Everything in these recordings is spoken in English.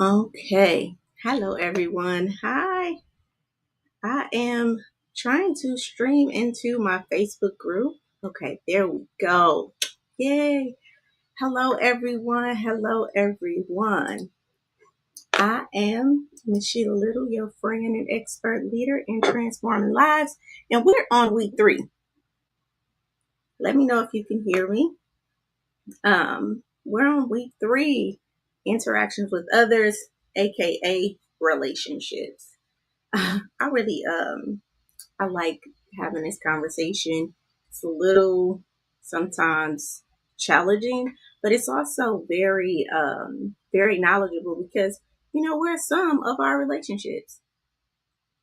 Okay. Hello, everyone. Hi. I am trying to stream into my Facebook group. Okay, there we go. Yay. Hello, everyone. Hello, everyone. I am Miss Sheila Little, your friend and expert leader in transforming lives, and we're on week 3. Let me know if you can hear me. We're on week 3, interactions with others, aka relationships. I really I like having this conversation. It's a little sometimes challenging, but it's also very knowledgeable because we're a sum of our relationships.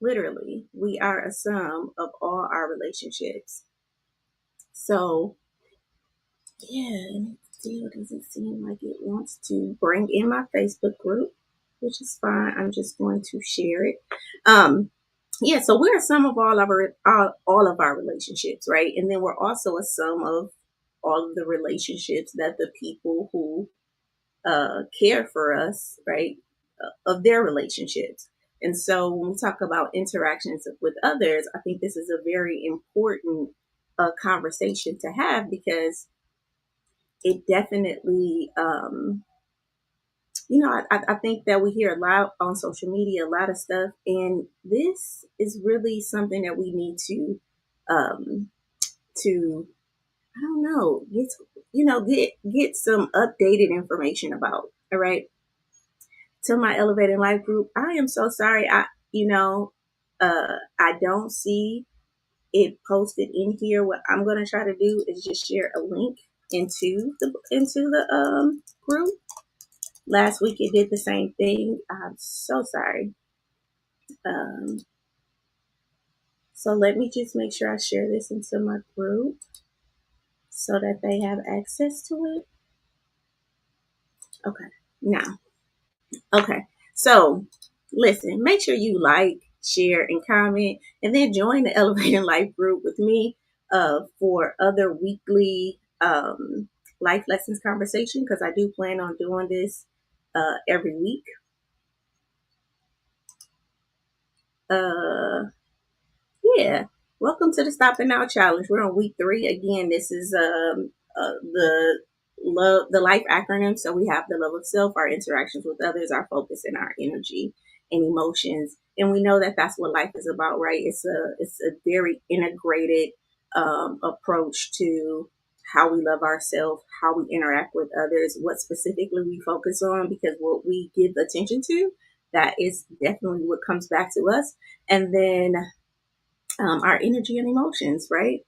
Literally, we are a sum of all our relationships. So yeah, and it still doesn't seem like it wants to bring in my Facebook group, which is fine. I'm just going to share it. Um, yeah, so we're a sum of all of our relationships, right? And then we're also a sum of all of the relationships that the people who care for us, right, of their relationships. And so when we talk about interactions with others, I think this is a very important conversation to have because it definitely, I think that we hear a lot on social media, a lot of stuff, and this is really something that we need um, to, I don't know, get some updated information about. All right, to my Elevated Life group, I am so sorry. I don't see it posted in here. What I'm gonna try to do is just share a link into the group. Last week it did the same thing. I'm so sorry. Um, so let me just make sure I share this into my group so that they have access to it. Okay. Now, okay. So listen, make sure you like, share, and comment, and then join the Elevating Life group with me for other weekly life lessons conversation because I do plan on doing this every week. Uh, Yeah. Welcome to the Stop and Now Challenge. We're on week 3. Again, this is the life acronym. So we have the love of self, our interactions with others, our focus, and our energy and emotions. And we know that that's what life is about, right? It's a very integrated approach to how we love ourselves, how we interact with others, what specifically we focus on, because what we give attention to, that is definitely what comes back to us. And then our energy and emotions, right?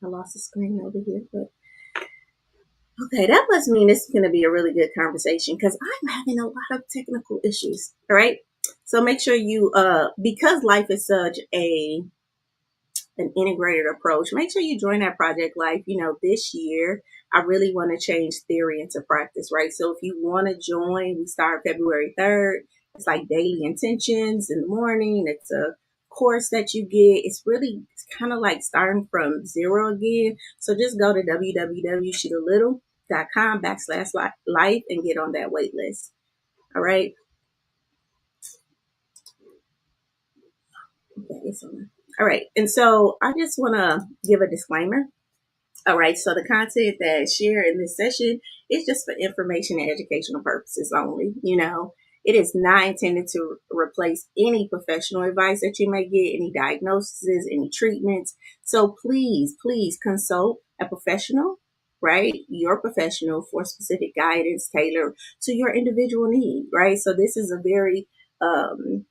I lost the screen over here, but okay, that must mean this is going to be a really good conversation because I'm having a lot of technical issues. All right, so make sure you, because life is such an integrated approach, make sure you join that Project Life. This year I really want to change theory into practice, right? So if you want to join, we start February 3rd. It's like daily intentions in the morning. It's a course that you get. It's kind of like starting from zero again. So just go to www.sheetalittle.com/life and get on that wait list. All right. Okay, it's on. All right. And so I just want to give a disclaimer. All right, so the content that is shared in this session is just for information and educational purposes only. It is not intended to replace any professional advice that you may get, any diagnoses, any treatments. So please consult a professional, right? Your professional for specific guidance tailored to your individual need, right? So this is a very um,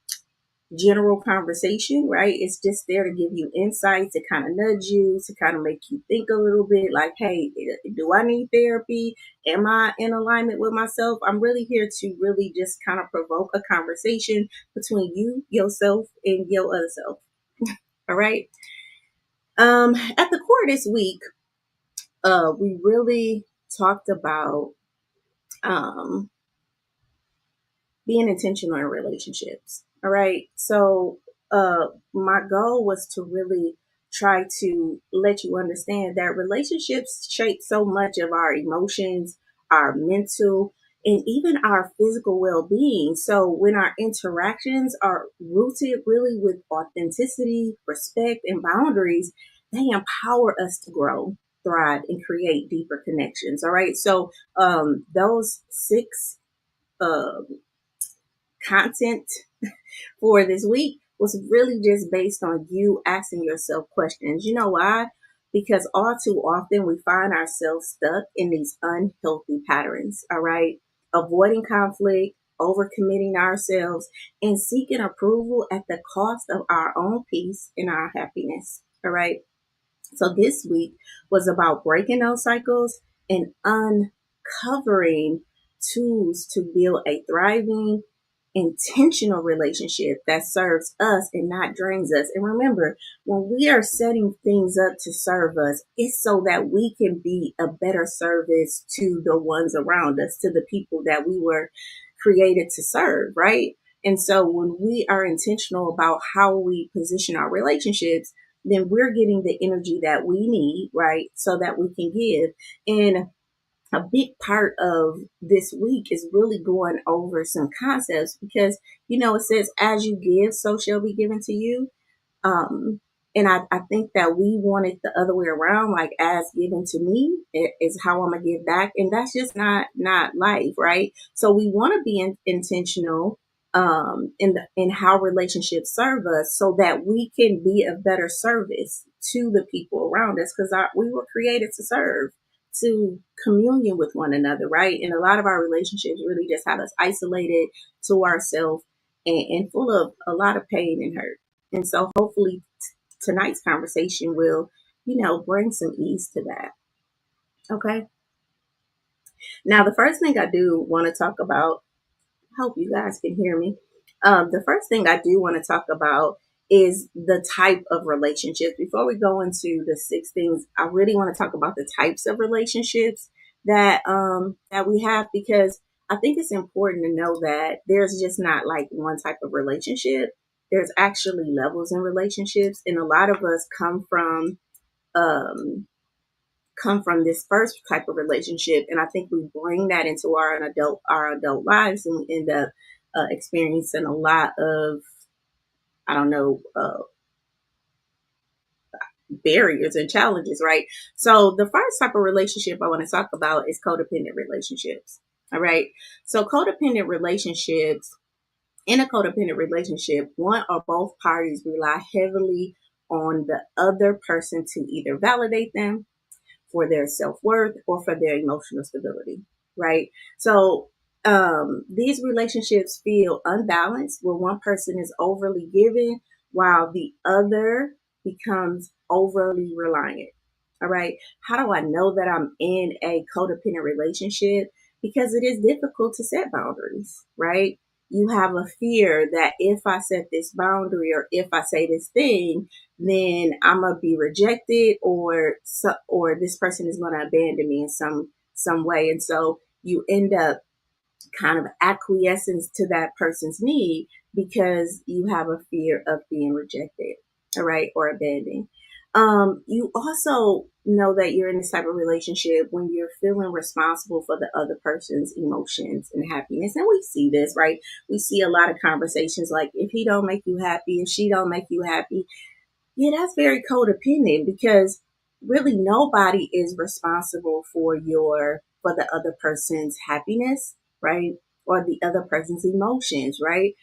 general conversation, right? It's just there to give you insight, to kind of nudge you, to kind of make you think a little bit like, hey, do I need therapy? Am I in alignment with myself? I'm really here to really just kind of provoke a conversation between you, yourself, and your other self. All right. At the core this week, we really talked about um, being intentional in relationships. All right. So, my goal was to really try to let you understand that relationships shape so much of our emotions, our mental, and even our physical well-being. So when our interactions are rooted really with authenticity, respect, and boundaries, they empower us to grow, thrive, and create deeper connections. All right. So those six uh, content for this week was really just based on you asking yourself questions. You know why? Because all too often we find ourselves stuck in these unhealthy patterns, all right? Avoiding conflict, overcommitting ourselves, and seeking approval at the cost of our own peace and our happiness, all right? So this week was about breaking those cycles and uncovering tools to build a thriving, intentional relationship that serves us and not drains us. And remember, when we are setting things up to serve us, it's so that we can be a better service to the ones around us, to the people that we were created to serve, right? And so when we are intentional about how we position our relationships, then we're getting the energy that we need, right? So that we can give. And a big part of this week is really going over some concepts because, it says, as you give, so shall be given to you. Um, and I think that we want it the other way around, like as given to me is how I'm gonna give back. And that's just not life, right? So we want to be intentional in how relationships serve us so that we can be a better service to the people around us because we were created to serve, to communion with one another, right? And a lot of our relationships really just have us isolated to ourselves and full of a lot of pain and hurt. And so hopefully tonight's conversation will, bring some ease to that. Okay. Now, the first thing I do want to talk about, I hope you guys can hear me. The first thing I do want to talk about is the type of relationships. Before we go into the six things, I really want to talk about the types of relationships that we have because I think it's important to know that there's just not like one type of relationship. There's actually levels in relationships, and a lot of us um, come from this first type of relationship, and I think we bring that into our adult lives, and we end up experiencing a lot of, I don't know, barriers and challenges, right? So the first type of relationship I want to talk about is codependent relationships. All right. So codependent relationships, in a codependent relationship, one or both parties rely heavily on the other person to either validate them, for their self-worth, or for their emotional stability, right? So these relationships feel unbalanced where one person is overly giving while the other becomes overly reliant. All right. How do I know that I'm in a codependent relationship? Because it is difficult to set boundaries, right? You have a fear that if I set this boundary or if I say this thing, then I'm gonna be rejected, or this person is gonna abandon me in some way, and so you end up kind of acquiescence to that person's need because you have a fear of being rejected, all right, or abandoned. You also know that you're in this type of relationship when you're feeling responsible for the other person's emotions and happiness. And we see this, right? We see a lot of conversations like, if he don't make you happy, if she don't make you happy, yeah, that's very codependent because really nobody is responsible for the other person's happiness, right? Or the other person's emotions, right?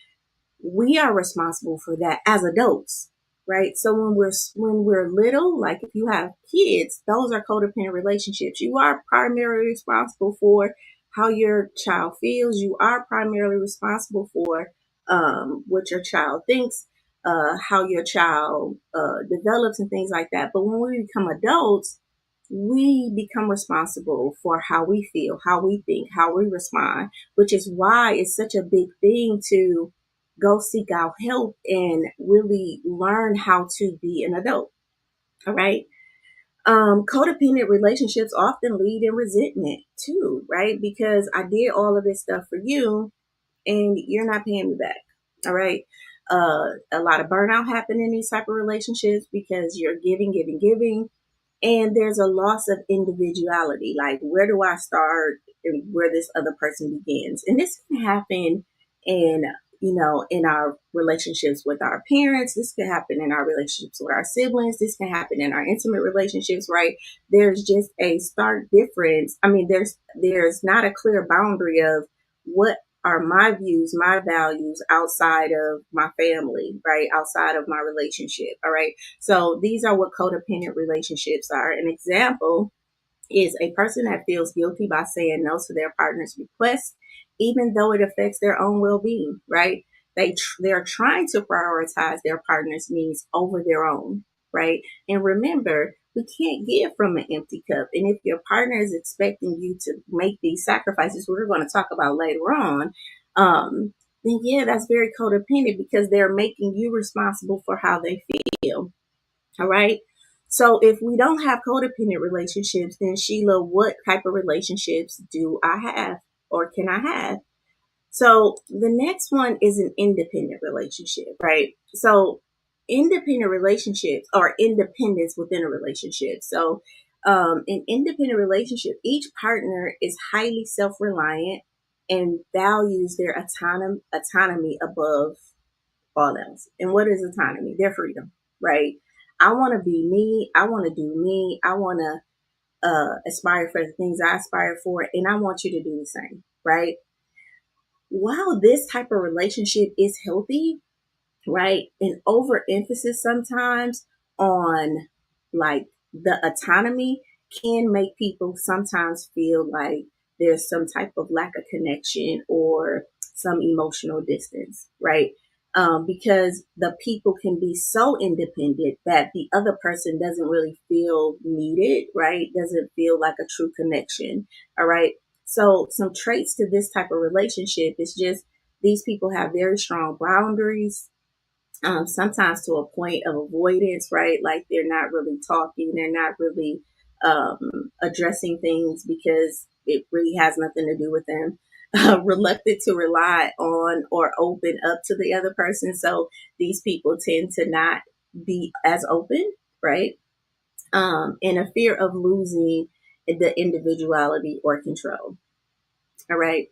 We are responsible for that as adults, right? So when we're little, like if you have kids, those are codependent relationships. You are primarily responsible for how your child feels. You are primarily responsible for what your child thinks, how your child develops, and things like that. But when we become adults, we become responsible for how we feel, how we think, how we respond, which is why it's such a big thing to go seek out help and really learn how to be an adult. All right. Codependent relationships often lead in resentment too, right? Because I did all of this stuff for you and you're not paying me back. All right. A lot of burnout happen in these type of relationships because you're giving, giving, giving, and there's a loss of individuality. Like, where do I start? where this other person begins. And this can happen in, in our relationships with our parents. This can happen in our relationships with our siblings. This can happen in our intimate relationships, right? There's just a stark difference. I mean, there's not a clear boundary of what are my views, my values outside of my family, right? Outside of my relationship. All right. So these are what codependent relationships are. An example is a person that feels guilty by saying no to their partner's request, even though it affects their own well-being, right? They're trying to prioritize their partner's needs over their own, right? And remember, we can't give from an empty cup. And if your partner is expecting you to make these sacrifices, we're going to talk about later on, then yeah, that's very codependent because they're making you responsible for how they feel. All right. So if we don't have codependent relationships, then Sheila, what type of relationships do I have or can I have? So the next one is an independent relationship, right? So independent relationships or independence within a relationship. So in independent relationship, each partner is highly self-reliant and values their autonomy above all else. And what is autonomy? Their freedom, right? I want to be me. I want to do me. I want to aspire for the things I aspire for, and I want you to do the same, right? While this type of relationship is healthy, right? An overemphasis sometimes on like the autonomy can make people sometimes feel like there's some type of lack of connection or some emotional distance, right? Because the people can be so independent that the other person doesn't really feel needed, right? Doesn't feel like a true connection. All right. So some traits to this type of relationship is just these people have very strong boundaries, sometimes to a point of avoidance, right? Like they're not really talking, they're not really addressing things because it really has nothing to do with them. Reluctant to rely on or open up to the other person. So these people tend to not be as open, right? And a fear of losing the individuality or control. All right.